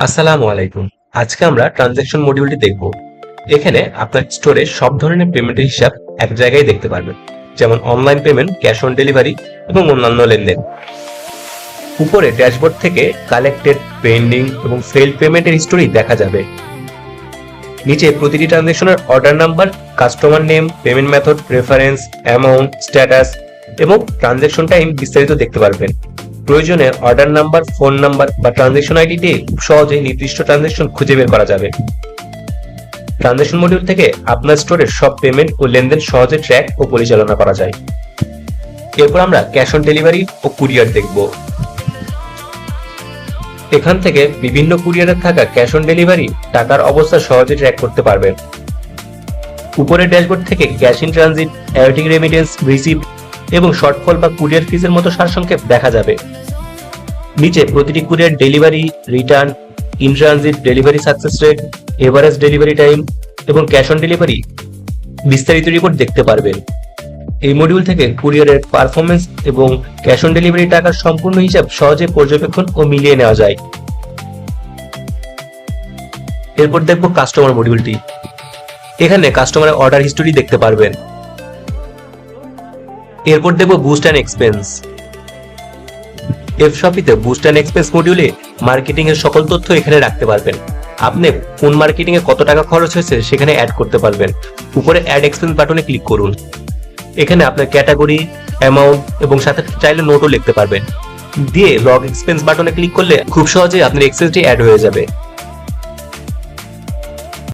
আসসালামু আলাইকুম। আজকে আমরা ট্রানজ্যাকশন মডিউলটি দেখব। এখানে আপনার স্টোরে সব ধরনের পেমেন্টের হিসাব এক জায়গায় দেখতে পারবেন, যেমন online payment, cash on delivery এবং অন্যান্য লেনদেন। উপরে ড্যাশবোর্ড থেকে কালেক্টেড, পেন্ডিং এবং ফেইল্ড পেমেন্টের হিস্টোরি দেখা যাবে। নিচে প্রতিটি ট্রানজ্যাকশনের order number, customer name, payment method, reference, amount, status এবং ট্রানজ্যাকশন টাইম বিস্তারিত দেখতে পারবেন। প্রয়োজনে অর্ডার নাম্বার, ফোন নাম্বার বা ট্রানজ্যাকশন আইডি দিয়ে খুব সহজেই নির্দিষ্ট ট্রানজ্যাকশন খুঁজে বের করা যাবে। ট্রানজ্যাকশন মডিউল থেকে আপনার স্টোরের সব পেমেন্ট ও লেনদেন সহজে ট্র্যাক ও পরিচালনা করা যায়। এরপর আমরা ক্যাশ অন ডেলিভারি ও কুরিয়ার দেখব। এখান থেকে বিভিন্ন কুরিয়ারে থাকা ক্যাশ অন ডেলিভারি টাকার অবস্থা সহজে ট্র্যাক করতে পারবেন। উপরের ড্যাশবোর্ড থেকে cash in transit, awaiting remittance, receipt এবং শর্টফল বা কুরিয়ার ফিজের মতো সারসংক্ষেপ দেখা যাবে। নিচে প্রতিটি courier delivery, return, in transit, delivery success rate, average delivery time এবং ক্যাশ অন ডেলিভারি বিস্তারিত রিপোর্ট দেখতে পারবেন। এই মডিউল থেকে কুরিয়ারের পারফরমেন্স এবং ক্যাশ অন ডেলিভারি টাকার সম্পূর্ণ হিসাব সহজে পর্যবেক্ষণ ও মিলিয়ে নেওয়া যায়। এরপর দেখব কাস্টমার মডিউলটি। এখানে কাস্টমারের অর্ডার হিস্টোরি দেখতে পারবেন। এরপর দেখব বুস্ট অ্যান্ড এক্সপেন্স। এফশপিতে বুস্ট অ্যান্ড এক্সপেন্স মডিউলে মার্কেটিং এর সকল তথ্য এখানে রাখতে পারবেন। আপনি কোন মার্কেটিং এ কত টাকা খরচ হয়েছে সেখানে অ্যাড করতে পারবেন। উপরে অ্যাড এক্সপেন্স বাটনে ক্লিক করুন। এখানে আপনার ক্যাটাগরি, অ্যামাউন্ট এবং সাথে চাইলে নোটও লিখতে পারবেন। দিয়ে লগ এক্সপেন্স বাটনে ক্লিক করলে খুব সহজেই আপনার এক্সপেন্সটি অ্যাড হয়ে যাবে।